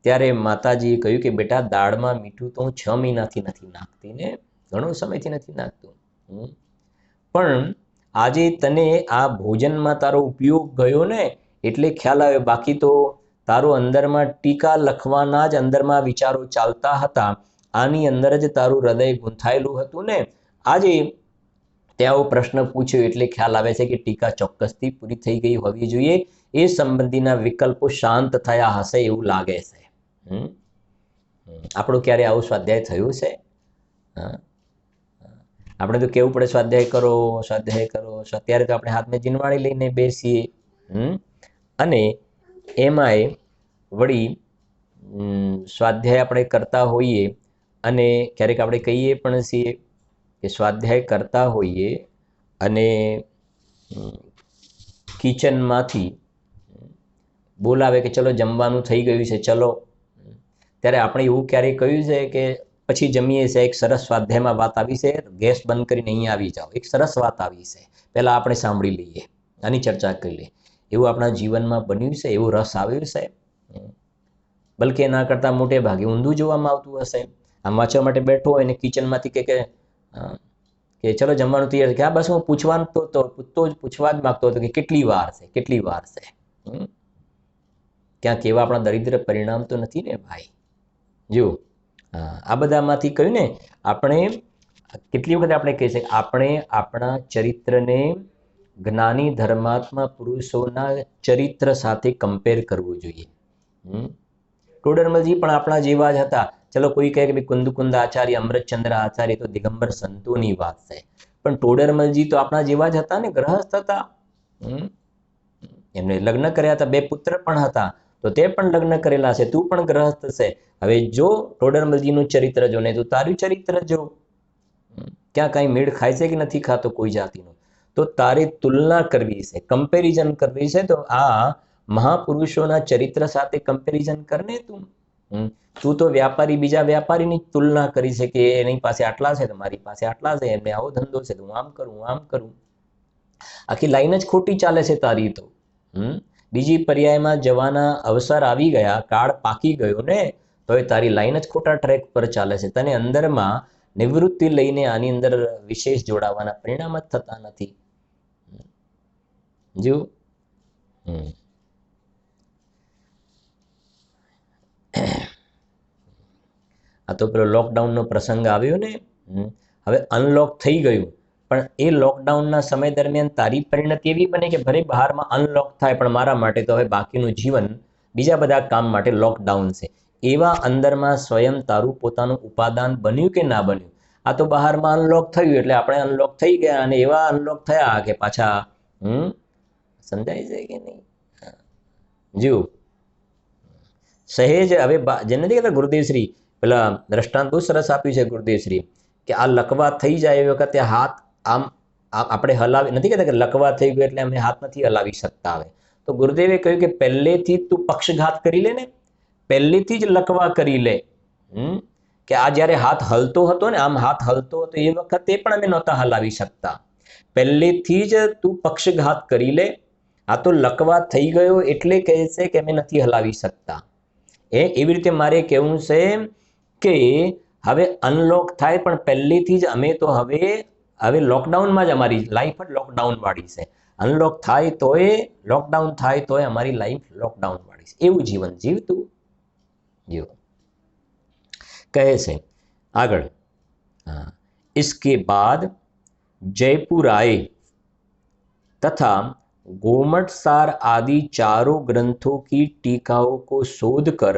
ત્યારે માતાજીએ કહ્યું કે બેટા દાળમાં મીઠું તો હું 6 મહિનાથી નથી નાખતી ને, ઘણો સમયથી નથી નાખતું, પણ આજે તને આ ભોજનમાં તારો ઉપયોગ ગયો ને એટલે ખ્યાલ આવ્યો, બાકી તો તારો અંદરમાં ટીકા લખવાના જ અંદરમાં વિચારો ચાલતા હતા, આની અંદર જ તારું હૃદય ગૂંથાયેલું હતું ને, આજે તેઓ પ્રશ્ન પૂછ્યો એટલે ખ્યાલ આવે છે કે ટીકા ચોક્કસથી પૂરી થઈ ગઈ હોવી જોઈએ, એ સંબંધીના વિકલ્પો શાંત થયા હશે એવું લાગે છે। આપણો ક્યારે આવો સ્વાધ્યાય થયો છે? આપણે તો કેવું પડે સ્વાધ્યાય કરો, સ્વાધ્યાય કરો. અત્યારે તો આપણે હાથમાં જીનવાણી લઈને બેસીએ. અને એમાંય વળી સ્વાધ્યાય આપણે કરતા હોઈએ અને ક્યારેક આપણે કહીએ પણ છીએ કે સ્વાધ્યાય કરતા હોઈએ અને કિચનમાંથી બોલાવે કે ચલો જમવાનું થઈ ગયું છે ચલો, ત્યારે આપણે એવું ક્યારેય કહ્યું છે કે પછી જમીએ છે, એક સરસ સ્વાધ્યાયમાં વાત આવી છે, ગેસ બંધ કરીને અહીંયા આવી જાઓ, એક સરસ વાત આવી છે, પહેલાં આપણે સાંભળી લઈએ, આની ચર્ચા કરી લઈએ. એવું આપણા જીવનમાં બન્યું છે? એવું રસ આવ્યો છે? બલકે એના કરતાં મોટે ભાગે ઊંધું જોવામાં આવતું હશે. આમ વાંચવા માટે બેઠો હોય ને કિચનમાંથી કે ચલો જમવાનું તૈયાર છે, કે બસ હું પૂછવાનું પૂછવા જ માગતો હતો કે કેટલી વાર છે, કેટલી વાર છે. ક્યાંક એવા આપણા દરિદ્ર પરિણામ તો નથી ને ભાઈ? જો આ બધામાંથી કહ્યું ને, આપણે કેટલી વખત આપણે કહે છે કે આપણે આપણા ચરિત્રને જ્ઞાની ધર્માત્મા પુરુષોના ચરિત્ર સાથે કમ્પેર કરવું જોઈએ. ટોડરમલજી પણ આપણા જેવા જ હતા. ચલો કોઈ કહે કે કુંદકુંદ આચાર્ય, અમૃતચંદ્ર આચાર્ય તો દિગંબર સંતોની વાત છે, પણ ટોડરમલજી તો આપણા જેવા જ હતા ને, ગ્રહસ્થ હતા. એમને લગ્ન કર્યા હતા, 2 પુત્ર પણ હતા, તો તે પણ લગ્ન કરેલા છે, તું પણ ગ્રહસ્થ છે. હવે જો ટોડરમલજીનું ચરિત્ર જો ને તું તારું ચરિત્ર જો, ક્યાં કાંઈ મેળ ખાય છે કે નથી ખાતો કોઈ જાતિનો, તો તારે તુલના કરવી છે, કમ્પેરિઝન કરવી છે. તો આ મહાપુરુષોના ચરિત્ર સાથે કમ્પેરિઝન કરને તું. તું તો વ્યાપારી બીજા વ્યાપારીની તુલના કરી છે કે એની પાસે આટલા છે તો મારી પાસે આટલા છે, એમને આવો ધંધો છે તો હું આમ કરું, આમ કરું. આખી લાઈન જ ખોટી ચાલે છે તારી તો. બીજી પર્યાયમાં જવાના અવસર આવી ગયા, કાળ પાકી ગયો ને, તો એ તારી લાઈન જ ખોટા ટ્રેક પર ચાલે છે. તને અંદરમાં નિવૃત્તિ લઈને આની અંદર વિશેષ જોડાવાના પરિણામ જ થતા નથી. જો આ તો પેલો લોકડાઉનનો પ્રસંગ આવ્યો ને, હવે અનલોક થઈ ગયું, પણ એ લોકડાઉનના સમય દરમિયાન તારી પરિણતિ એવી બને કે ભલે બહારમાં અનલોક થાય, પણ મારા માટે તો હવે બાકીનું જીવન બીજા બધા કામ માટે લોકડાઉન છે. એવા અંદરમાં સ્વયં તારું પોતાનું ઉપાદાન બન્યું કે ના બન્યું? આ તો બહારમાં અનલોક થયું એટલે આપણે અનલોક થઈ ગયા, અને એવા અનલોક થયા કે પાછા સમજાય છે કે નહીં? જો સહેજ હવે જેને નથી કહેતા ગુરુદેવશ્રી, પેલા દ્રષ્ટાંત બહુ સરસ આપ્યું છે ગુરુદેવશ્રી, કે આ લકવા થઈ જાય એ વખતે હાથ આમ આપણે હલાવી નથી કહેતા કે લકવા થઈ ગયો એટલે અમે હાથ નથી હલાવી શકતા. હવે તો ગુરુદેવે કહ્યું કે પહેલેથી તું પક્ષઘાત કરી લે ને, પહેલેથી જ લકવા કરી લે. કે આ જ્યારે હાથ હલતો હતો ને, આમ હાથ હલતો હતો એ વખતે પણ અમે નહોતા હલાવી શકતા. પહેલેથી જ તું પક્ષઘાત કરી લે. આ તો લકવા થઈ ગયો એટલે કહે છે કે અમે નથી હલાવી શકતા. એવી રીતે મારે કહેવું છે કે હવે અનલોક થાય, પણ પહેલેથી જ અમે તો હવે લોકડાઉનમાં જ અમારી લાઈફ જ લોકડાઉન વાળી છે. અનલોક થાય તોય, લોકડાઉન થાય તોય અમારી લાઈફ લોકડાઉન વાળી છે. એવું જીવન જીવતું જીવ કહે છે આગળ. इसके बाद जयपुर आए तथा गोमटसार आदि चारों ग्रंथों की टीकाओं को शोधकर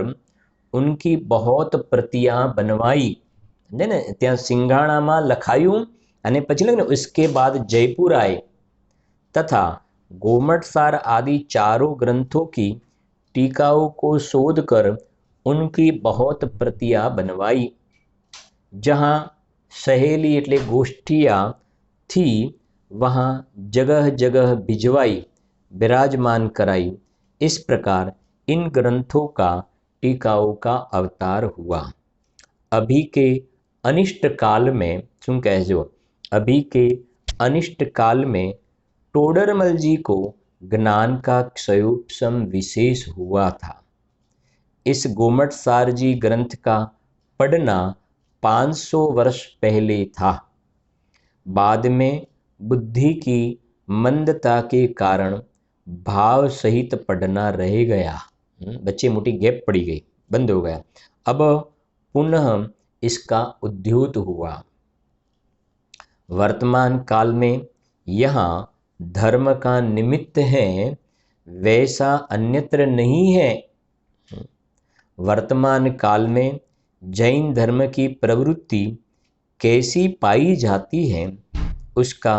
उनकी बहुत प्रतियां बनवाई. ने ત્યાં સિંગાણામાં લખાયું અને પછી લખ્યું ને, उसके बाद जयपुर आए तथा गोमटसार आदि चारों ग्रंथों की टीकाओं को शोधकर उनकी बहुत प्रतियां बनवाई. जहाँ सहेली એટલે ગોષ્ઠિયા थी वहाँ जगह जगह भिजवाई, विराजमान कराई. इस प्रकार इन ग्रंथों का टीकाओं का अवतार हुआ. अभी के अनिष्ट काल में શું કહેજો, अभी के अनिष्ट काल में टोडरमल जी को ज्ञान का क्षयोपशम विशेष हुआ था. इस गोमटसार जी ग्रंथ का पढ़ना 500 वर्ष पहले था. बाद में बुद्धि की मंदता के कारण भाव सहित पढ़ना रह गया. बच्चे मोटी गैप पड़ी गई, बंद हो गया. अब पुनः इसका उद्योत हुआ. वर्तमान काल में यहाँ धर्म का निमित्त है, वैसा अन्यत्र नहीं है. वर्तमान काल में जैन धर्म की प्रवृत्ति कैसी पाई जाती है उसका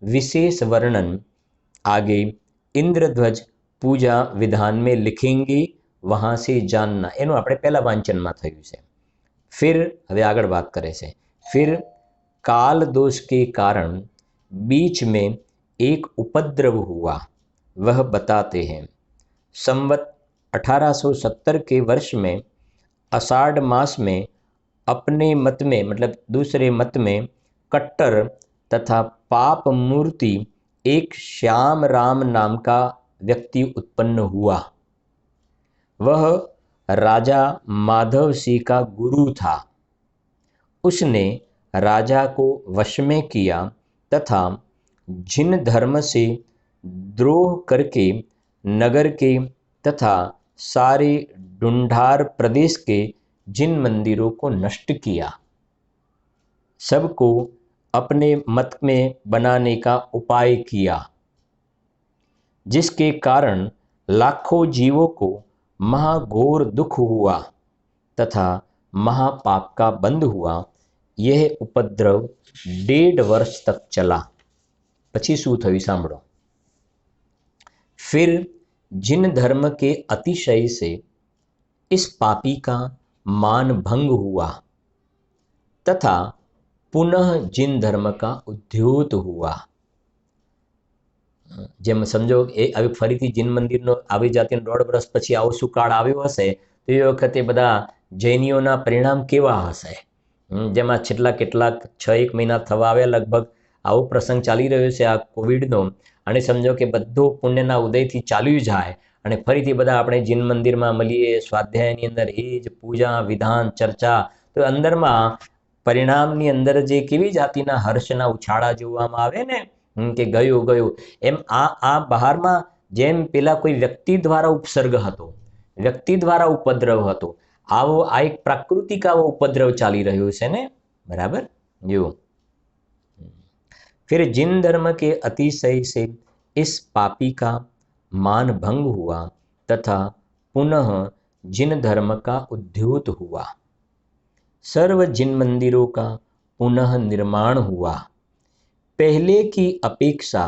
विशेष वर्णन आगे इंद्रध्वज पूजा विधान में लिखेंगे, वहां से जानना। एનું આપણે પહેલા વાંચનમાં થયું છે। फिर હવે આગળ વાત કરે છે। फिर काल दोष के कारण बीच में एक उपद्रव हुआ, वह बताते हैं। संवत 1870 के वर्ष में आषाढ़ मास में अपने मत में मतलब दूसरे मत में कट्टर तथा पाप मूर्ति एक श्याम राम नाम का व्यक्ति उत्पन्न हुआ। वह राजा माधव सिंह का गुरु था। उसने राजा को वश में किया तथा जिन धर्म से द्रोह करके नगर के तथा सारे ढूंढार प्रदेश के जिन मंदिरों को नष्ट किया, सबको अपने मत में बनाने का उपाय किया, जिसके कारण लाखों जीवों को महाघोर दुख हुआ तथा महापाप का बंध हुआ। यह उपद्रव 1.5 वर्ष तक चला। પછી શું થયું સાંભળો। फिर जिन धर्म के अतिशय से इस पापी का मान भंग हुआ तथा पुनः जिन धर्म का उद्योत हुआ। જેમ સમજો એ હવે ફરીથી જીન મંદિરનો આવી જાતે 1.5 વર્ષ પછી આવો શું કાળ આવ્યો હશે તો એ વખતે બધા જૈનીઓના પરિણામ કેવા હશે। જેમાં છેલ્લા કેટલાક 6-1 મહિના થવા આવ્યા લગભગ આવો પ્રસંગ ચાલી રહ્યો છે આ કોવિડનો, અને સમજો કે બધો પુણ્યના ઉદયથી ચાલ્યું જાય અને ફરીથી બધા આપણે જીન મંદિરમાં મળીએ, સ્વાધ્યાયની અંદર એ જ પૂજા વિધાન ચર્ચા, તો અંદરમાં પરિણામની અંદર જે કેવી જાતિના હર્ષના ઉછાળા જોવામાં આવે ને કે ગયું ગયું, એમ આ બહારમાં જેમ પેલા કોઈ વ્યક્તિ દ્વારા ઉપસર્ગ હતો, વ્યક્તિ દ્વારા ઉપદ્રવ હતો, આવો આ એક પ્રાકૃતિક આવો ઉપદ્રવ ચાલી રહ્યો છે ને, બરાબર। જો फिर जिन धर्म के अतिशय से इस पापी का मान भंग हुआ तथा पुनः जिन धर्म का उद्योत हुआ, सर्व जिन मंदिरों का पुनः निर्माण हुआ। पहले की अपेक्षा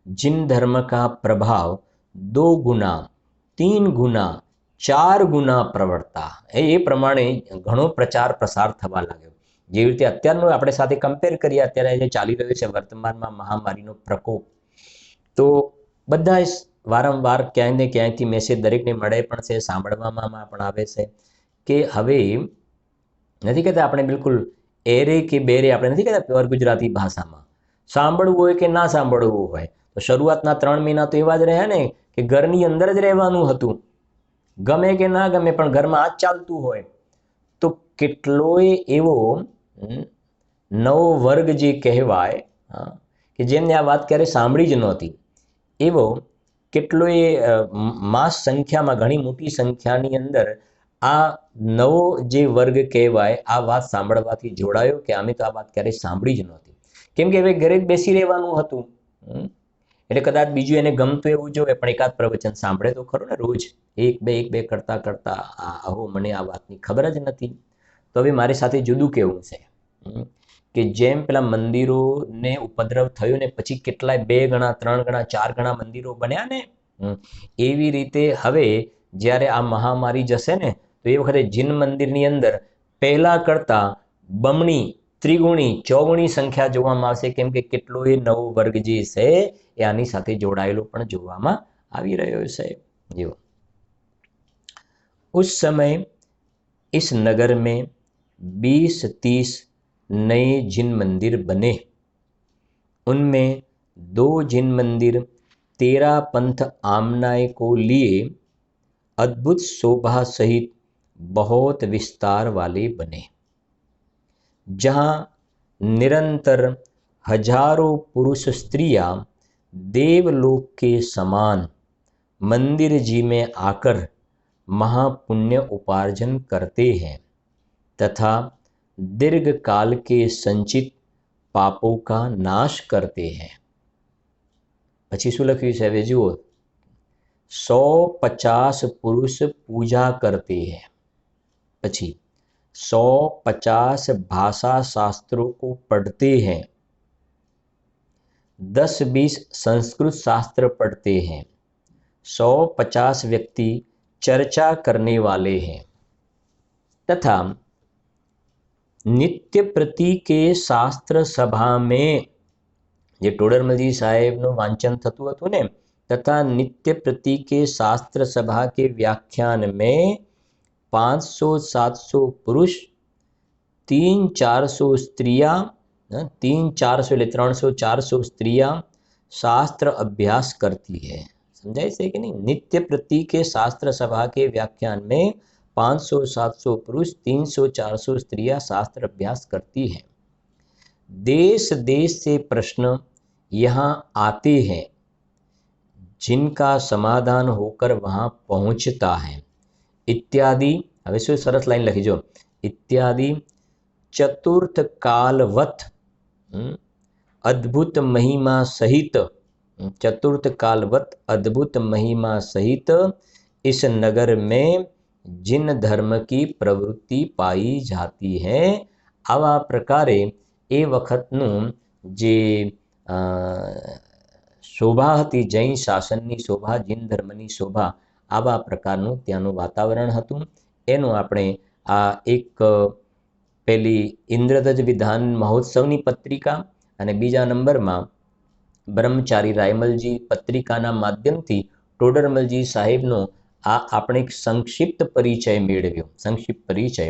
जिन धर्म का प्रभाव 2 गुना 3 गुना 4 गुना प्रवर्ता। એ પ્રમાણે ઘણો પ્રચાર પ્રસાર થવા લાગ્યો। જેવી રીતે અત્યારનો આપણે સાથે કમ્પેર કરીએ, અત્યારે જે ચાલી રહ્યો છે વર્તમાનમાં મહામારીનો પ્રકોપ, તો બધા વારંવાર ક્યાંય ને ક્યાંયથી મેસેજ દરેકને મળે પણ છે, સાંભળવામાં પણ આવે છે કે હવે નથી કહેતા આપણે બિલકુલ એરે કે બેરે, આપણે નથી કહેતા પ્યોર ગુજરાતી ભાષામાં, સાંભળવું હોય કે ના સાંભળવું હોય તો શરૂઆતના 3 મહિના તો એવા જ રહ્યા ને કે ઘરની અંદર જ રહેવાનું હતું, ગમે કે ના ગમે પણ ઘરમાં આ જ ચાલતું હોય। તો કેટલોય એવો નવો વર્ગ જે કહેવાય કે જેમને આ વાત ક્યારે સાંભળી જ નહોતી, એવો કેટલોય માસ સંખ્યામાં ઘણી મોટી સંખ્યાની અંદર આ નવો જે વર્ગ કહેવાય આ વાત સાંભળવાથી જોડાયો કે અમે તો આ વાત ક્યારે સાંભળી જ નહોતી, કેમ કે હવે ઘરે જ બેસી રહેવાનું હતું। એટલે કદાચ બીજું એને ગમતું એવું જોવે પણ એકાદ પ્રવચન સાંભળે તો ખરો ને રોજ, 1-2 કરતા કરતા આહો મને આ વાતની ખબર જ નથી। તો હવે મારી સાથે જુદું કેવું છે કે જેમ પેલા મંદિરોને ઉપદ્રવ થયો ને પછી કેટલાય 2 ગણા 3 ગણા 4 ગણા મંદિરો બન્યા ને, એવી રીતે હવે જ્યારે આ મહામારી જશે ને તો એ વખતે જીન મંદિરની અંદર પહેલા કરતા બમણી ત્રિગુણી ચોગુણી સંખ્યા જોવામાં આવશે, કેમ કે કેટલોય નવો વર્ગ જે છે એ આની સાથે જોડાયેલો પણ જોવામાં આવી રહ્યો છે। જો उस समय इस नगर में 20-30 नए जिन मंदिर बने। उनमें 2 जिन मंदिर 13 पंथ आमनाय को लिए अद्भुत शोभा सहित बहुत विस्तार वाले बने, जहाँ निरंतर हजारों पुरुष स्त्रियां देवलोक के समान मंदिर जी में आकर महापुण्य उपार्जन करते हैं तथा दीर्घ काल के संचित पापों का नाश करते हैं। પછી શું લખ્યું છે હવે જુઓ, 150 पुरुष पूजा करते हैं। પછી 150 भाषा शास्त्रों को पढ़ते हैं, 10-20 संस्कृत शास्त्र पढ़ते हैं, 150 व्यक्ति चर्चा करने वाले हैं तथा नित्य प्रति के शास्त्र सभा में જે ટોડરમલજી સાહેબનું વાંચન થતું હતું ને તથા નિત્ય પ્રતિ के शास्त्र सभा के व्याख्यान में 500-700 पुरुष 300-400 स्त्रियां 300-400 એટલે 300-400 स्त्रियां शास्त्र अभ्यास करती है। समझाए से कि नहीं? नित्य प्रति के शास्त्र सभा के व्याख्यान में 500-700 पुरुष 300-400 स्त्रियां शास्त्र अभ्यास करती हैं। देश देश से प्रश्न यहाँ आते हैं जिनका समाधान होकर वहाँ पहुँचता है इत्यादि। હવે શું સરસ લાઈન લખીજો, इत्यादि चतुर्थ कालवत अद्भुत महिमा सहित, चतुर्थ कालवत अद्भुत महिमा सहित इस नगर में जिन धर्म की प्रवृत्ति पाई जाती है आवा प्रकारे ए वखतનું જે શોભા હતી જૈન શાસનની શોભા, જૈન ધર્મની શોભા, આવા પ્રકારનું ત્યાંનું વાતાવરણ હતું। એનું આપણે આ એક પેલી ઇન્દ્રધજ વિધાન મહોત્સવની પત્રિકા અને બીજા નંબરમાં બ્રહ્મચારી રાયમલજી પત્રિકાના માધ્યમથી ટોડરમલજી સાહેબનો આ આપણે એક સંક્ષિપ્ત પરિચય મેળવ્યો, સંક્ષિપ્ત પરિચય।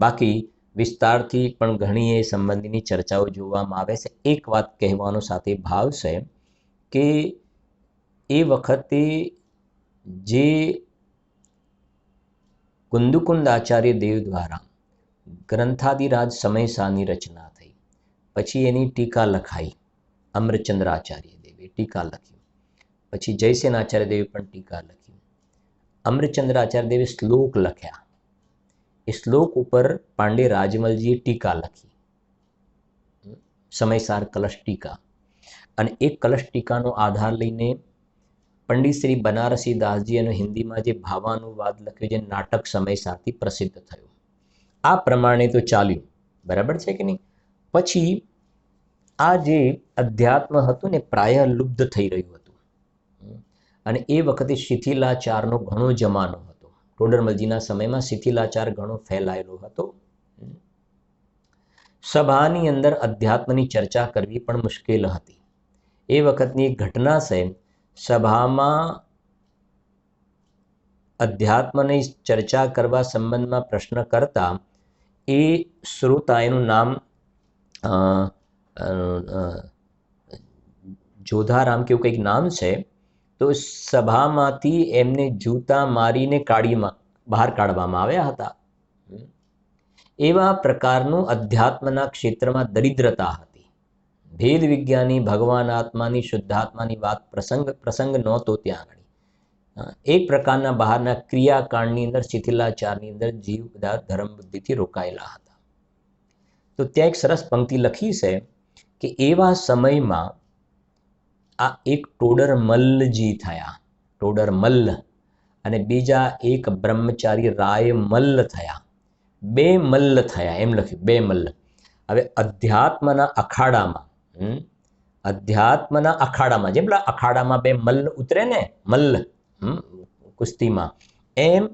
બાકી વિસ્તારથી પણ ઘણી એ સંબંધીની ચર્ચાઓ જોવામાં આવે છે। એક વાત કહેવાનો સાથે ભાવ છે કે એ વખતે જે કુંદુકુંદ આચાર્ય દેવ દ્વારા ગ્રંથાદિરાજ સમયસાની રચના થઈ, પછી એની ટીકા લખાઈ, અમરચંદ્ર આચાર્ય દેવે ટીકા લખી, પછી જયસેન આચાર્ય દેવે પણ ટીકા લખી, અમરચંદ્ર આચાર્ય દેવે શ્લોક લખ્યા, એ શ્લોક ઉપર પાંડે રાજમલજીએ ટીકા લખી, સમયસાર કલશ ટીકા, અને એ કલશ ટીકાનો આધાર લઈને પંડિત શ્રી બનારસી દાસજી અને હિન્દીમાં જે ભાવાનુવાદ લખ્યો, જે નાટક સમયસારથી પ્રસિદ્ધ થયું, આ પ્રમાણે તો ચાલ્યું, બરાબર છે કે નહીં? પછી આ જે અધ્યાત્મ હતું ને પ્રાય લુપ્ત થઈ રહ્યું હતું, અને એ વખતે શિથિલાચારનો ઘણો જમાનો હતો। ટોડરમલજીના સમયમાં શિથિલાચાર ઘણો ફેલાયેલો હતો। સભાની અંદર અધ્યાત્મની ચર્ચા કરવી પણ મુશ્કેલ હતી। એ વખતની એક ઘટના છે, સભામાં અધ્યાત્મની ચર્ચા કરવા સંબંધમાં પ્રશ્ન કરતા એ શ્રોતા, એનું નામ જોધારામ કેવું કંઈક નામ છે, તો સભામાંથી એમને જૂતા મારીને કાઢીમાં બહાર કાઢવામાં આવ્યા હતા। એવા પ્રકારનું અધ્યાત્મના ક્ષેત્રમાં દરિદ્રતા હતી। ભેદ વિજ્ઞાની ભગવાન આત્માની શુદ્ધાત્માની વાત પ્રસંગ નહોતો ત્યાં આગળ। એક પ્રકારના બહારના ક્રિયાકાંડની અંદર શિથિલાચારની અંદર જીવ બધા ધર્મ બુદ્ધિથી રોકાયેલા હતા। તો ત્યાં એક સરસ પંક્તિ લખી છે કે એવા સમયમાં આ એક ટોડરમલજી થયા, ટોડરમલ, અને બીજા એક બ્રહ્મચારી રાયમલ થયા, બે મલ્લ થયા, એમ લખ્યું, બે મલ્લ। હવે અધ્યાત્મના અખાડામાં જેમ પેલા અખાડામાં બે મલ્લ ઉતરે ને, મલ્લ કુસ્તીમાં, એમ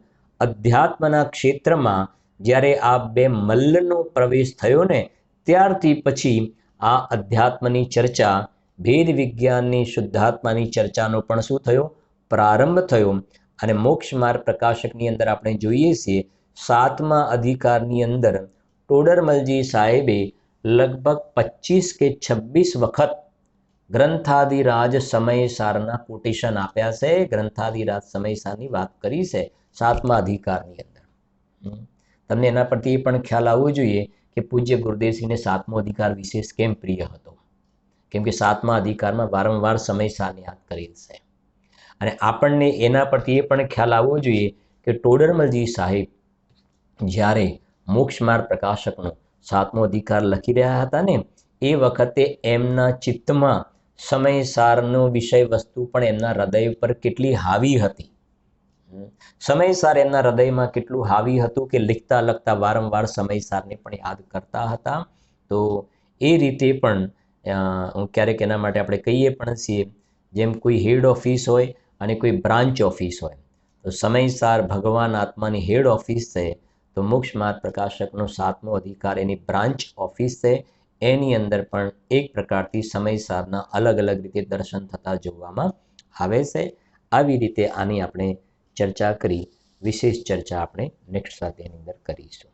અધ્યાત્મના ક્ષેત્રમાં જ્યારે આ બે મલ્લનો પ્રવેશ થયો ને ત્યારથી પછી આ અધ્યાત્મની ચર્ચા, ભેદ વિજ્ઞાનની શુદ્ધાત્માની ચર્ચાનો પણ શું થયો? પ્રારંભ થયો। અને મોક્ષ માર્ગ પ્રકાશકની અંદર આપણે જોઈએ છીએ 7મા અધિકારની અંદર ટોડરમલજી સાહેબે લગભગ 25 કે 26 વખત ગ્રંથાદિરાજ સમયસારના કોટેશન આપ્યા છે, ગ્રંથાદિરાજ સમયસારની વાત કરી છે 7મા અધિકારની અંદર। તમને એના પરથી એ પણ ખ્યાલ આવવો જોઈએ કે પૂજ્ય ગુરુદેવશ્રીને 7મો અધિકાર વિશેષ કેમ પ્રિય હતો, કેમ કે 7મા અધિકારમાં વારંવાર સમયસારને યાદ કરેલ છે। અને આપણને એના પરથી એ પણ ખ્યાલ આવવો જોઈએ કે ટોડરમલજી સાહેબ જ્યારે મોક્ષ માર્ગ પ્રકાશકનો 7મો અધિકાર લખી રહ્યા હતા ને એ વખતે એમના ચિત્તમાં સમયસારનો વિષય વસ્તુ પણ એમના હૃદય પર કેટલી હાવી હતી। સમયસાર એમના હૃદયમાં કેટલું હાવી હતું કે લીખતા લખતા વારંવાર સમયસારને પણ યાદ કરતા હતા. તો એ રીતે પણ ક્યારેક એના માટે આપણે કહીએ પણ છીએ, જેમ કોઈ હેડ ઓફિસ હોય અને કોઈ બ્રાન્ચ ઓફિસ હોય, તો સમયસાર ભગવાન આત્માની હેડ ઓફિસ છે, તો મોક્ષ માર્ગ પ્રકાશકનો 7મો અધિકાર એની બ્રાન્ચ ઓફિસ છે. એની અંદર પણ એક પ્રકારથી સમયસારના અલગ અલગ રીતે દર્શન થતા જોવામાં આવે છે. આવી રીતે આની આપણે ચર્ચા કરી. વિશેષ ચર્ચા આપણે નેક્સ્ટ સ્વાધ્યાયની અંદર કરીશું.